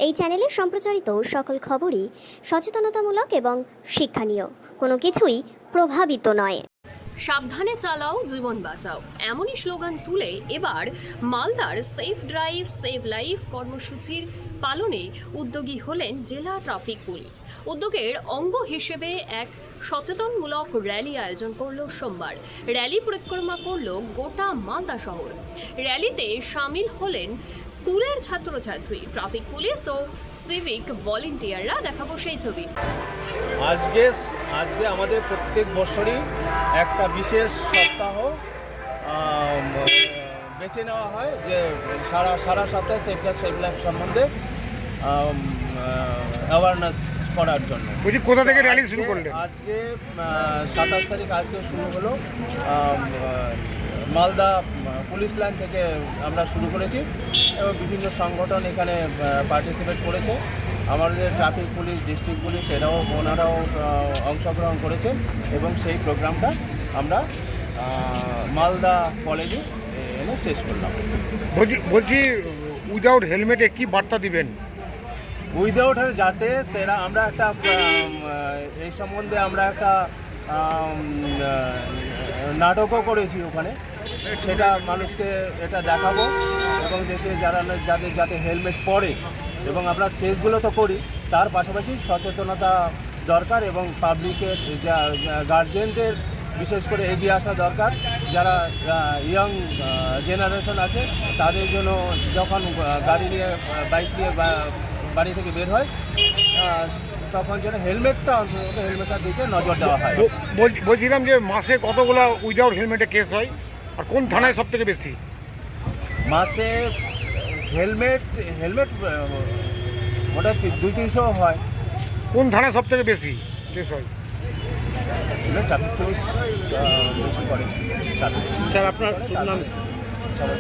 এই চ্যানেলে সম্প্রচারিত সকল খবরই সচেতনতামূলক এবং শিক্ষণীয়, কোনো কিছুই প্রভাবিত নয়। সাবধানে চালাও, জীবন বাঁচাও, এমনই স্লোগান তুলে এবার মালদার সেফ ড্রাইভ সেভ লাইফ কর্মসূচির পালনে উদ্যোগী হলেন জেলা ট্রাফিক পুলিশ। উদ্যোগের অঙ্গ হিসেবে এক সচেতনমূলক র্যালি আয়োজন করল সোমবার। র্যালি পরিক্রমা করল গোটা মালদা শহর। র্যালিতে সামিল হলেন স্কুলের ছাত্রছাত্রী, ট্রাফিক পুলিশ ও সিভিক ভলেন্টিয়াররা। দেখাবো সেই ছবি। আজকে আমাদের প্রত্যেক বছরই একটা বিশেষ সপ্তাহ বেছে নেওয়া হয়, যে সারা সপ্তাহে সেভ লাইফ সম্বন্ধে অ্যাওয়ারনেস করার জন্য। কোথা থেকে র্যালি শুরু করলেন? আজকে 27 তারিখ আজকে শুরু হলো। মালদা পুলিশ লাইন থেকে আমরা শুরু করেছি এবং বিভিন্ন সংগঠন এখানে পার্টিসিপেট করেছে। আমাদের ট্রাফিক পুলিশ, ডিস্ট্রিক্ট পুলিশ ওনারাও অংশগ্রহণ করেছেন এবং সেই প্রোগ্রামটা আমরা মালদা কলেজে এনে শেষ করলাম। বলছি উইদাউট হেলমেটে কি বার্তা দিবেন? উইদাউট যাতে আমরা একটা এই সম্বন্ধে আমরা একটা নাটকও করেছি ওখানে, সেটা মানুষকে এটা দেখাবো এবং দেখে যাদের যাতে হেলমেট পরে, এবং আমরা কেসগুলো তো করি, তার পাশাপাশি সচেতনতা দরকার এবং পাবলিকের গার্জেনদের বিশেষ করে এগিয়ে আসা দরকার। যারা ইয়ং জেনারেশন আছে তাদের জন্য যখন গাড়ি নিয়ে বাইক নিয়ে বাড়ি থেকে বের হয় তখন যেন হেলমেটটার দিকে নজর দেওয়া হয়। বলছিলাম যে মাসে কতগুলো উইদাউট হেলমেটে কেস হয়, আর কোন থানায় সব থেকে বেশি? মাসে হেলমেট ওটা 200-300 হয়। কোন থানায় সব থেকে বেশি কেস হয়? ট্রাফিক পুলিশ বেশি করে। স্যার আপনার নাম? সবাই